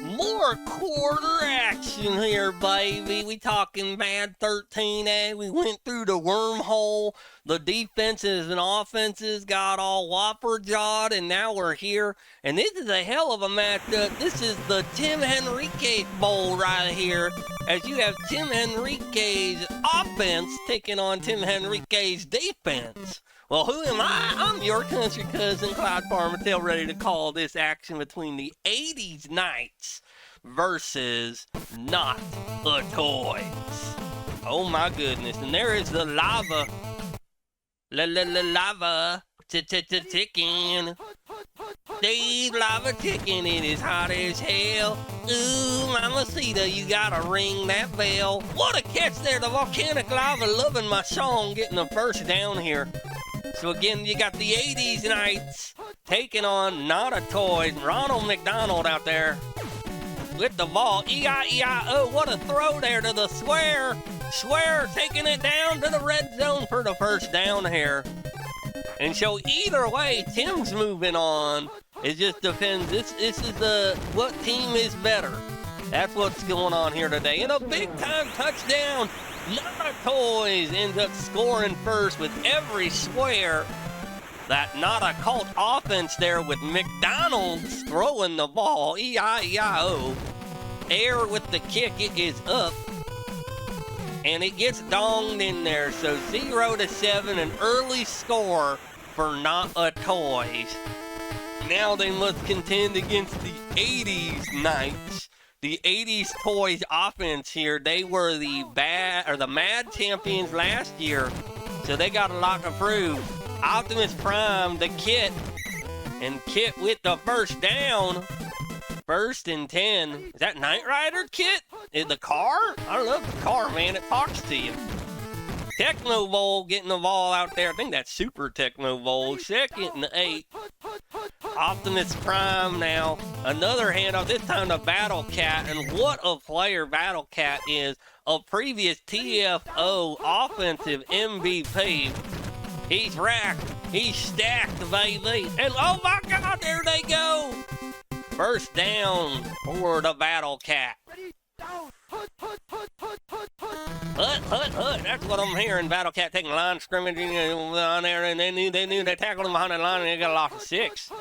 More quarter action here, baby. We talking MAD13a. We went through the wormhole. The defenses and offenses got all whopper-jawed, and now we're here. And this is a hell of a matchup. This is the Tim Henriquez Bowl right here, as you have Tim Henriquez offense taking on Tim Henriquez defense. Well, who am I? I'm your country cousin, Clyde Farmertail, ready to call this action between the 80s Knights versus Not a Toys. Oh my goodness, and there is the lava. Lava ticking. The lava ticking, it is hot as hell. Ooh, mamacita, you gotta ring that bell. What a catch there, the volcanic lava, loving my song, getting the first down here. So again, you got the 80s Knights taking on Not a Toys. Ronald McDonald out there with the ball. E-I-E-I-O, what a throw there to the Swear. Swear taking it down to the red zone for the first down here. And so either way, Tim's moving on. It just depends. This is what team is better. That's what's going on here today. And a big-time touchdown. Not a Toys ends up scoring first with every square. That Not a Cult offense there with McDonald's throwing the ball. E-I-E-I-O. Air with the kick. It is up. And it gets donged in there. So 0-7, an early score for Not a Toys. Now they must contend against the 80s Knights. The 80s Toys offense here, they were the MAD champions last year, so they got a lot to prove. Optimus Prime, the Kit, and Kit with the first down. 1st and 10. Is that Knight Rider Kit? Is the car? I love the car, man. It talks to you. Techno Bowl getting the ball out there. I think that's Super Techno Bowl. 2nd and 8. Optimus Prime now. Another handoff, this time to Battle Cat. And what a player Battle Cat is. A previous TFO offensive MVP. He's racked. He's stacked, baby. And oh my God, there they go. First down for the Battle Cat. Hut. That's what I'm hearing. Battle Cat taking line scrimmage on there, and they knew they tackled him behind the line, and they got a loss of 6.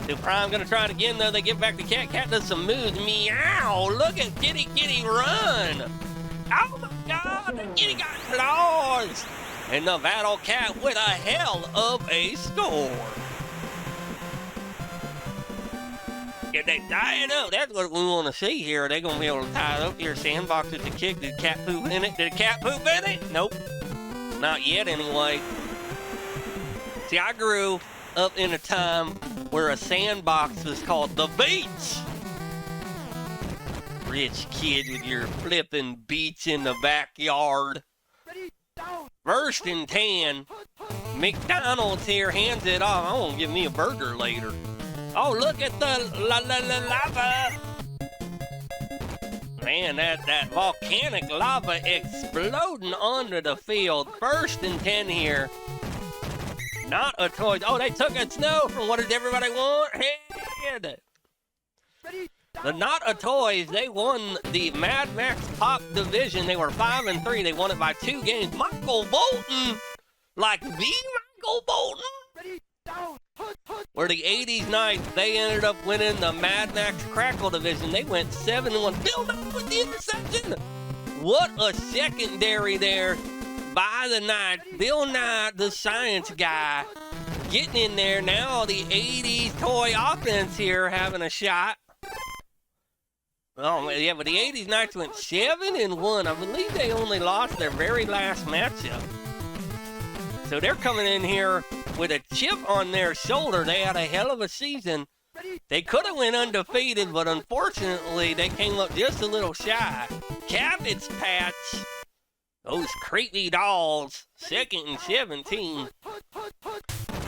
So Prime gonna try it again though. They get back to Cat. Cat does some moves. Meow! Look at Kitty run! Oh my God! The Kitty got claws! And the Battle Cat with a hell of a score. If they tie it up, that's what we want to see here. Are they going to be able to tie it up here? Sandbox with the kick. Did the cat poop in it? Did the cat poop in it? Nope. Not yet, anyway. See, I grew up in a time where a sandbox was called the beach. Rich kid with your flipping beach in the backyard. 1st and 10. McDonald's here hands it off. I want to give me a burger later. Oh, look at the lava. Man, that volcanic lava exploding onto the field. 1st and 10 here. Not a Toys. Oh, they took a snow from what does everybody want? Head. The Not a Toys, they won the MADMAX Pop Division. They were 5-3. They won it by 2 games. Michael Bolton, like the Michael Bolton. Where the 80s Knights, they ended up winning the MADMAX Crackle Division. They went 7-1. Bill Nye with the interception. What a secondary there by the Knights. Bill Nye, the science guy, getting in there. Now the 80s Toy offense here having a shot. Oh, yeah, but the 80s Knights went 7-1. I believe they only lost their very last matchup. So they're coming in here with a chip on their shoulder. They had a hell of a season. They could have went undefeated, but unfortunately, they came up just a little shy. Cabbage Patch. Those creepy dolls. 2nd and 17.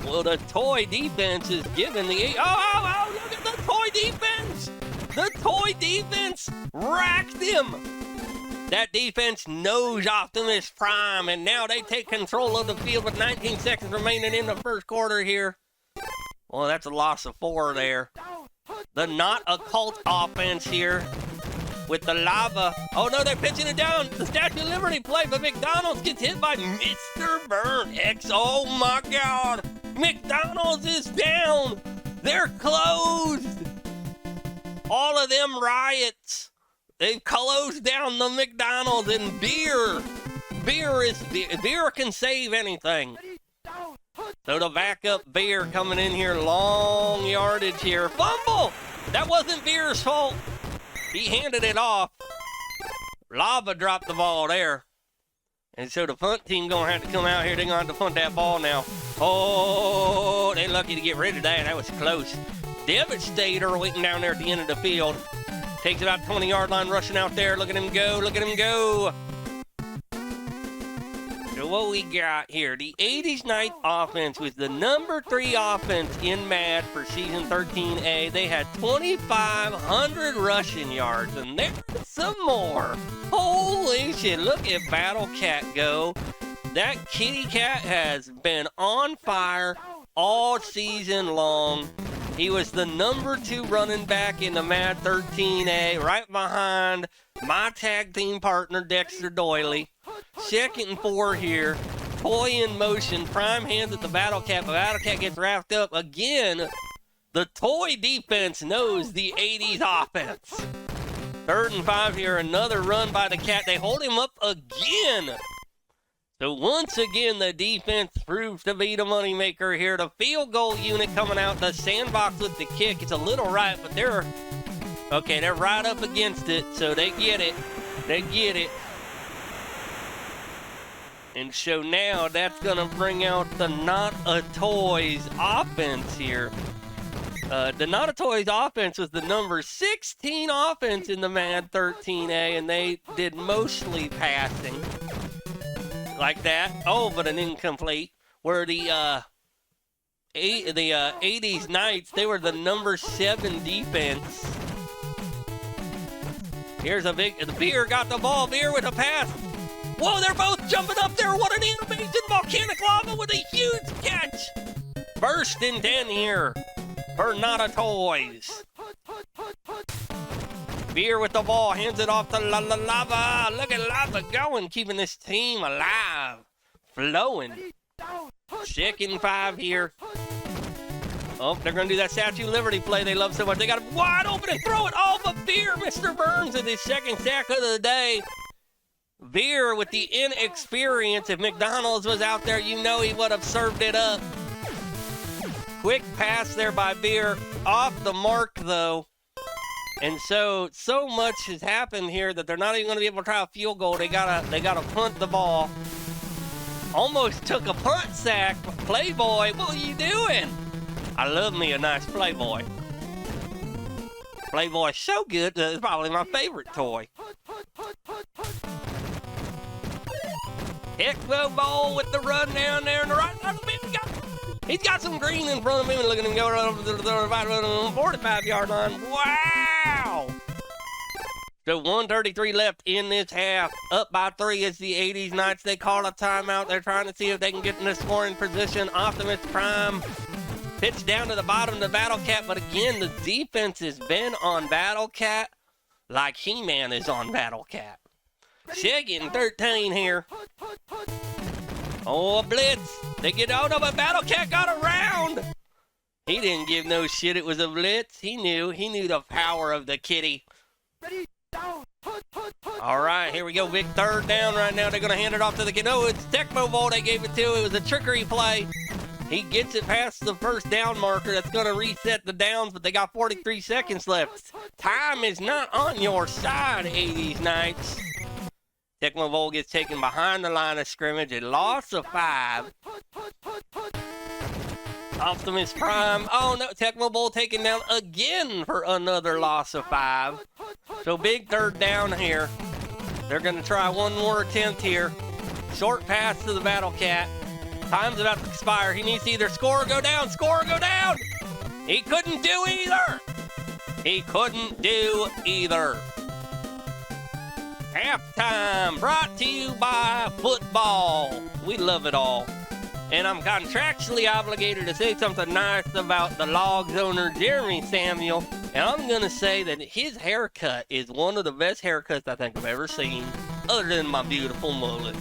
Well, the Toy defense is giving the... Oh, look at the Toy defense! The Toy defense racked him! That defense knows Optimus Prime, and now they take control of the field with 19 seconds remaining in the first quarter here. Well, that's a loss of 4 there. The not occult offense here with the lava. Oh no, they're pitching it down. The Statue of Liberty play, but McDonald's gets hit by Mr. Burn X. Oh my God. McDonald's is down. They're closed. All of them riots. They've closed down the McDonald's, and beer can save anything. So the backup Beer coming in here, long yardage here. Fumble! That wasn't Beer's fault. He handed it off. Lava dropped the ball there. And so the punt team gonna have to come out here. They're gonna have to punt that ball now. Oh, they're lucky to get rid of that. That was close. Devastator waiting down there at the end of the field. Takes about 20-yard line, rushing out there. Look at him go, look at him go. So what we got here, the 80s Knights offense was the number 3 offense in MAD for season 13A. They had 2,500 rushing yards, and there's some more. Holy shit, look at Battle Cat go. That kitty cat has been on fire all season long. He was the number 2 running back in the MAD 13A, right behind my tag team partner, Dexter Doyley. 2nd and 4 here. Toy in motion. Prime hands at the Battle Cat, but Battle Cat gets wrapped up. Again, the Toy defense knows the 80s offense. 3rd and 5 here. Another run by the Cat. They hold him up again. So once again, the defense proves to be the moneymaker here. The field goal unit coming out the sandbox with the kick. It's a little right, but they're right up against it, so they get it. They get it. And so now that's going to bring out the Not a Toys offense here. The Not a Toys offense was the number 16 offense in the MAD 13A, and they did mostly passing. Like that. Oh, but an incomplete. Where the 80s Knights, they were the number 7 defense. Here's the Beer got the ball. Beer with a pass. Whoa, they're both jumping up there. What an animation. Volcanic Lava with a huge catch. 1st and 10 here for Not a Toys. Beer with the ball, hands it off to Lava. Look at Lava going, keeping this team alive, flowing. 2nd and 5 here. Oh, they're going to do that Statue of Liberty play they love so much. They got it wide open and throw it all but Beer. Mr. Burns with his 2nd sack of the day. Beer with the inexperience. If McDonald's was out there, you know he would have served it up. Quick pass there by Beer. Off the mark, though. And so much has happened here that they're not even going to be able to try a field goal. They gotta punt the ball. Almost took a punt sack. Playboy, what are you doing? I love me a nice Playboy. Playboy's so good, it's probably my favorite toy. TFO ball with the run down there in the right side of the field. He's got some green in front of him, and look at him go over the 45-yard line. Wow! So 1:33 left in this half. Up by 3 is the 80s Knights. They call a timeout. They're trying to see if they can get in the scoring position. Optimus Prime pitch down to the bottom of the Battle Cat, but again, the defense has been on Battle Cat like He-Man is on Battle Cat. 2nd and 13 here. Oh, a blitz. They get out of a Battle Cat got around. He didn't give no shit it was a blitz. He knew the power of the kitty. All right, here we go. Big 3rd down right now. They're going to hand it off to the kid. No, it's Tecmo Ball they gave it to. It was a trickery play. He gets it past the 1st down marker. That's going to reset the downs, but they got 43 seconds left. Time is not on your side, 80s Knights. Tecmo Bowl gets taken behind the line of scrimmage. A loss of 5. Optimus Prime. Oh, no. Tecmo Bowl taken down again for another loss of 5. So big 3rd down here. They're going to try one more attempt here. Short pass to the Battle Cat. Time's about to expire. He needs to either score or go down. Score or go down. He couldn't do either. He couldn't do either. halftime, brought to you by football. We love it all. And I'm contractually obligated to say something nice about the Logs owner, Jeremy Samuel. And I'm going to say that his haircut is one of the best haircuts I think I've ever seen, other than my beautiful mullet.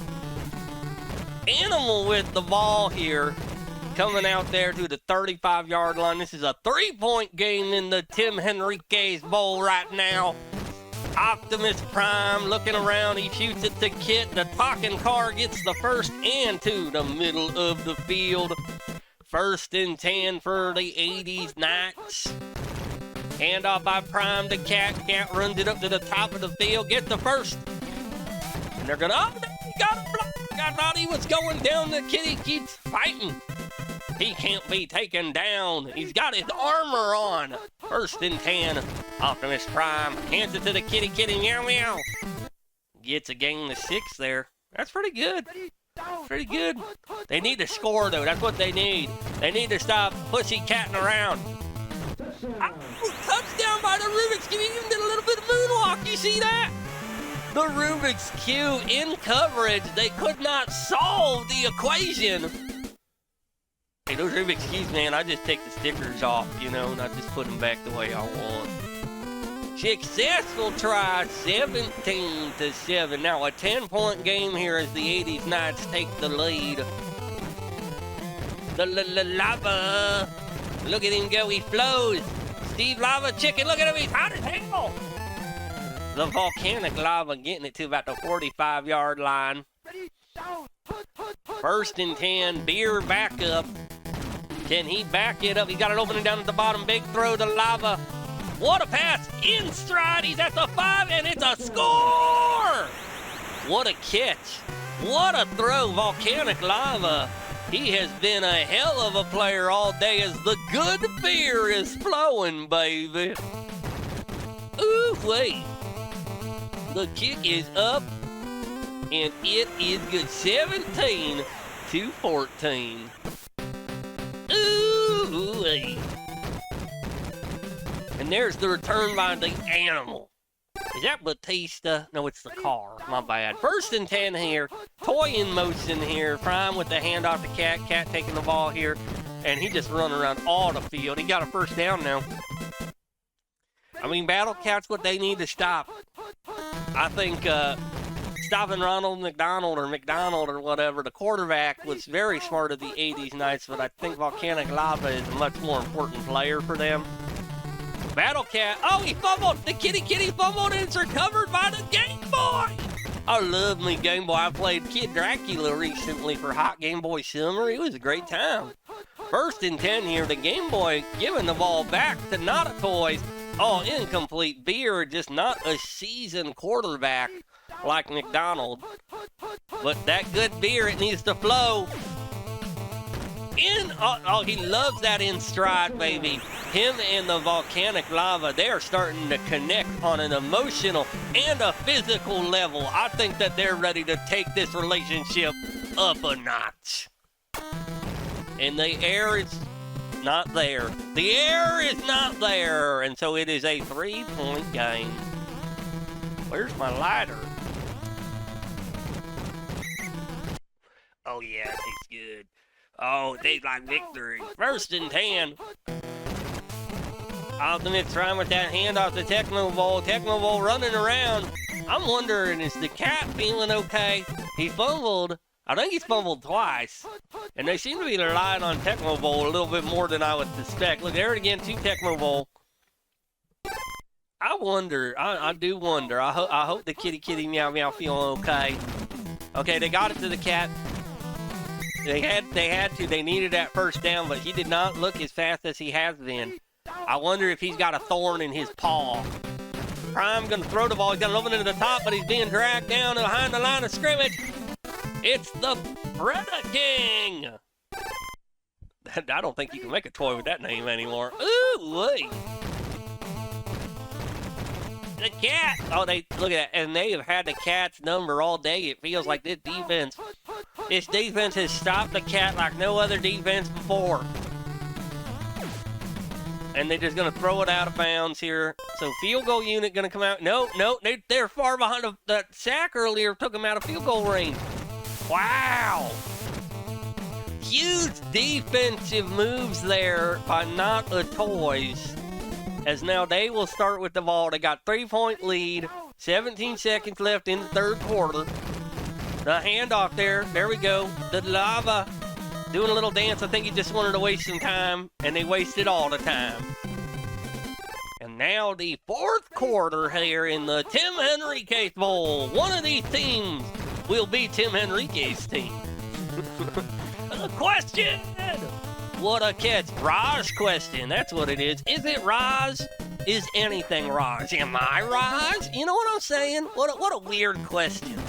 Animal with the ball here, coming out there to the 35-yard line. This is a 3-point game in the Tim Henriquez Bowl right now. Optimus Prime looking around. He shoots at the kit. The talking car gets the first and to the middle of the field. 1st and 10 for the 80s Knights. Handoff by Prime to Cat. Cat runs it up to the top of the field. Gets the first. And they're going to... Oh, he got a block. I thought he was going down. The kid, he keeps fighting. He can't be taken down. He's got his armor on. 1st and 10. Optimus Prime hands it to the kitty, meow, meow. Gets a gain of 6 there. That's pretty good. Pretty good. They need to score, though. That's what they need. They need to stop pussycatting around. Touchdown by the Rubik's Cube. He even did a little bit of moonwalk. You see that? The Rubik's Cube in coverage. They could not solve the equation. Hey, those Rubik's Cubes, man, I just take the stickers off, you know, and I just put them back the way I want. Successful try, 17-7. Now a 10-point game here as the 80s Knights take the lead. The Lava. Look at him go, he flows. Steve Lava Chicken, look at him, he's hot as hell. The Volcanic Lava getting it to about the 45-yard line. 1st and 10, Beer back up. Can he back it up? He got it opening down at the bottom. Big throw to Lava. What a pass. In stride. He's at the 5, and it's a score! What a catch. What a throw. Volcanic Lava. He has been a hell of a player all day as the good beer is flowing, baby. Ooh, wait. The kick is up, and it is good. 17-14. Ooh, wait. And there's the return by the Animal. Is that Batista? No, it's the car. My bad. 1st and 10 here. Toy in motion here. Prime with the handoff to Cat. Cat taking the ball here. And he just running around all the field. He got a 1st down now. I mean, Battle Cat's what they need to stop. I think stopping Ronald McDonald or whatever, the quarterback, was very smart of the 80s Knights, but I think Volcanic Lava is a much more important player for them. Battle Cat, oh, he fumbled. The kitty fumbled, and it's recovered by the Game Boy. I love me Game Boy. I played Kid Dracula recently for Hot Game Boy Summer. It was a great time. 1st and 10 here. The Game Boy giving the ball back to Not a Toys. Oh, incomplete. Beer, just not a seasoned quarterback like McDonald. But that good beer, it needs to flow. He loves that in stride, baby. Him and the Volcanic Lava, they are starting to connect on an emotional and a physical level. I think that they're ready to take this relationship up a notch. And the air is not there. The air is not there. And so it is a 3-point game. Where's my lighter? Oh, yeah, it tastes good. Oh, it tastes like victory. 1st and 10. Optimus trying with that handoff to Tecmo Bowl. Tecmo Bowl running around. I'm wondering, is the Cat feeling okay? He fumbled. I think he's fumbled twice. And they seem to be relying on Tecmo Bowl a little bit more than I would suspect. Look, there it again, to Tecmo Bowl. I wonder. I do wonder. I hope the kitty meow meow feeling okay. Okay, they got it to the Cat. They had to. They needed that 1st down, but he did not look as fast as he has been. I wonder if he's got a thorn in his paw. Prime gonna throw the ball. He's got an opening to the top, but he's being dragged down behind the line of scrimmage. It's the Predator King. I don't think you can make a toy with that name anymore. Ooh, wait. The Cat. Oh, they look at that, and they have had the Cat's number all day. It feels like this defense has stopped the Cat like no other defense before. And they're just going to throw it out of bounds here. So field goal unit going to come out. No, they're far behind. That sack earlier took them out of field goal range. Wow. Huge defensive moves there by Not a Toys. As now they will start with the ball. They got 3-point lead. 17 seconds left in the third quarter. The handoff there. There we go. The Lava doing a little dance. I think he just wanted to waste some time, and they wasted all the time. And now the fourth quarter here in the Tim Henriquez Bowl. One of these teams will be Tim Henriquez's team. Question! What a catch. Raj question. That's what it is. Is it Raj? Is anything Raj? Am I Raj? You know what I'm saying? What a weird question.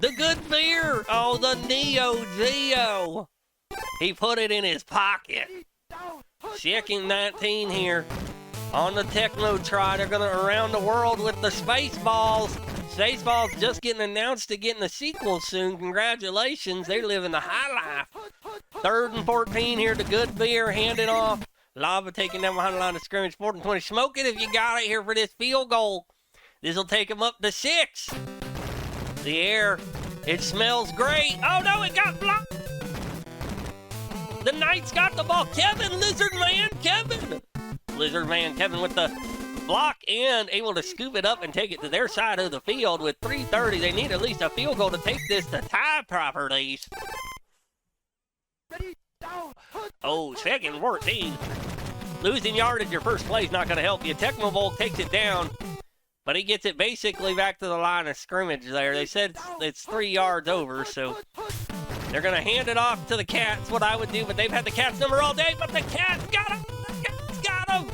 The good beer. Oh, the Neo Geo. He put it in his pocket. Second 19 here on the Techno Try. They're going to around the world with the Spaceballs. Spaceballs just getting announced to getting a sequel soon. Congratulations. They're living the high life. 3rd and 14 here. The good beer handed off. Lava taking down behind the line of scrimmage. 4th and 20. Smoke it if you got it here for this field goal. This will take them up to 6. The air. It smells great. Oh, no, it got blocked. The Knights got the ball. Kevin, Lizard Man, Kevin. Lizard Man, Kevin with the block and able to scoop it up and take it to their side of the field with 3:30. They need at least a field goal to take this to tie properties. Oh, 2nd 14. Losing yardage your first play is not going to help you. Tecmo Bowl takes it down, but he gets it basically back to the line of scrimmage there. They said it's 3 yards over, so they're going to hand it off to the Cats, what I would do, but they've had the Cats number all day, but the Cats got him! The Cats got him!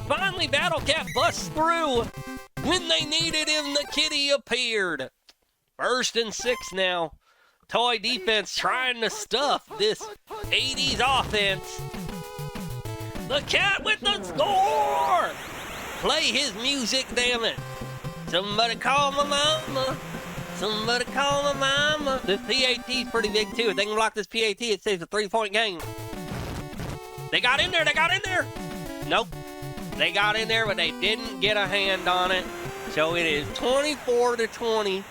Finally, Battle Cat busts through. When they needed him, the kitty appeared. 1st and 6 now. Toy defense trying to stuff this 80s offense. The Cat with the score! Play his music, damn it. Somebody call my mama. Somebody call my mama. This PAT's pretty big, too. If they can block this PAT, it saves a 3-point game. They got in there. They got in there. Nope. They got in there, but they didn't get a hand on it. So it is 24-20.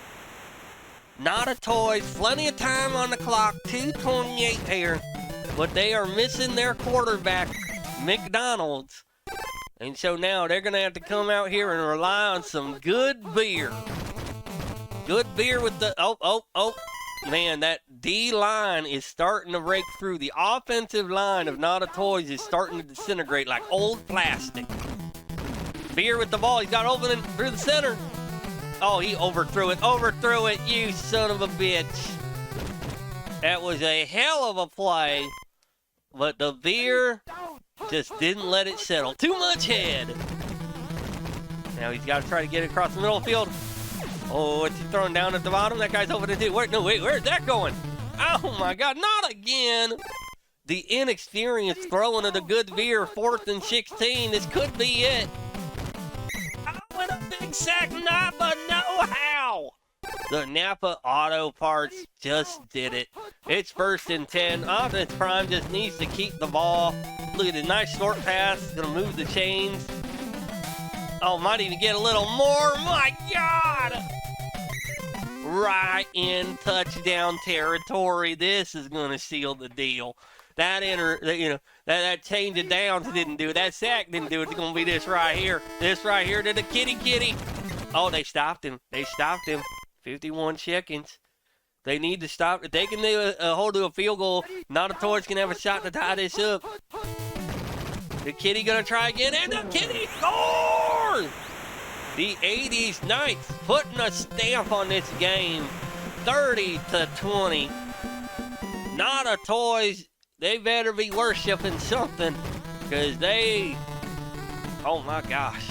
Not a Toys. Plenty of time on the clock. 2:28 here. But they are missing their quarterback, McDonald's. And so now they're going to have to come out here and rely on some good beer. Good beer with the... Oh. Man, that D-line is starting to break through. The offensive line of Not a Toys is starting to disintegrate like old plastic. Beer with the ball. He's got opening through the center. Oh, he overthrew it, you son of a bitch. That was a hell of a play, but the beer just didn't let it settle. Too much head. Now he's got to try to get it across the middle of the field. Oh, what's he throwing down at the bottom? That guy's over there too. Where's that going? Oh my God, not again. The inexperienced throwing of the good beer, 4th and 16. This could be it. With a big sack, Napa, no how. The Napa Auto Parts just did it. It's 1st and 10. Offense Prime just needs to keep the ball. Look at the nice short pass. Gonna move the chains. Oh, might even get a little more. My God! Right in touchdown territory. This is gonna seal the deal. That that change of downs didn't do it. That sack didn't do it. It's going to be this right here. This right here to the kitty. Oh, they stopped him. 51 seconds. They need to stop. If they can do a hold to a field goal, Not a Toys can have a shot to tie this up. The kitty going to try again, and the kitty scores! The 80s Knights putting a stamp on this game. 30-20. Not a Toys. They better be worshiping something, because oh my gosh.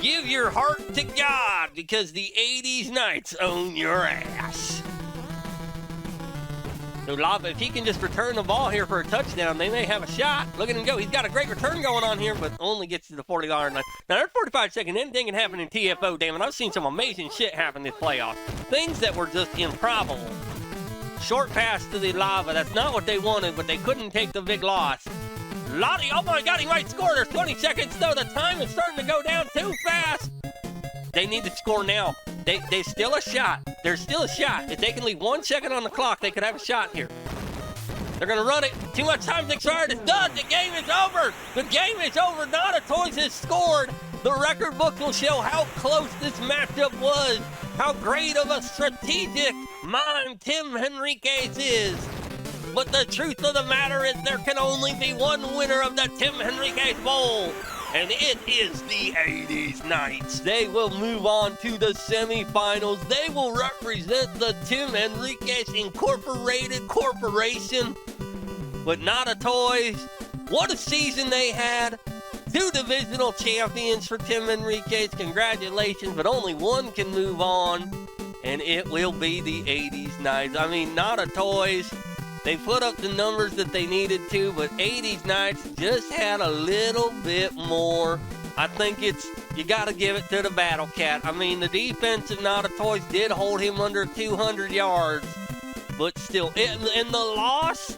Give your heart to God, because the 80s Knights own your ass. So Lava, if he can just return the ball here for a touchdown, they may have a shot. Look at him go. He's got a great return going on here, but only gets to the 40-yard line. Now, there's 45 seconds. Anything can happen in TFO, damn it. I've seen some amazing shit happen this playoff. Things that were just improbable. Short pass to the Lava. That's not what they wanted, but they couldn't take the big loss. Lottie, oh my God, he might score. There's 20 seconds though. The time is starting to go down too fast. They need to score now. There's still a shot. There's still a shot. If they can leave 1 second on the clock, they could have a shot here. They're gonna run it. Too much time's expired. It's done. The game is over. The game is over. Nada Toys has scored. The record book will show how close this matchup was. How great of a strategic mind Tim Henriquez is. But the truth of the matter is there can only be one winner of the Tim Henriquez Bowl. And it is the 80s Knights. They will move on to the semifinals. They will represent the Tim Henriquez Incorporated Corporation. But Nada Toys, what a season they had. 2 divisional champions for Tim Henriquez. Congratulations, but only one can move on. And it will be the 80s Knights. I mean, Nada Toys, they put up the numbers that they needed to, but 80s Knights just had a little bit more. I think you got to give it to the Battle Cat. I mean, the defense of Nada Toys did hold him under 200 yards, but still, and the loss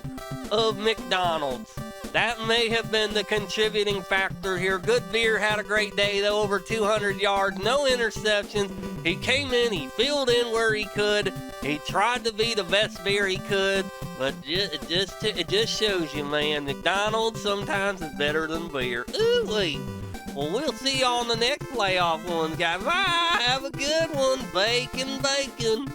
of McDonald's, that may have been the contributing factor here. Good Beer had a great day, though, over 200 yards, no interceptions. He came in, he filled in where he could. He tried to be the best beer he could, but it just shows you, man, McDonald's sometimes is better than beer. Ooh-wee. Well, we'll see you on the next playoff one, guys. Bye. Have a good one. Bacon, bacon.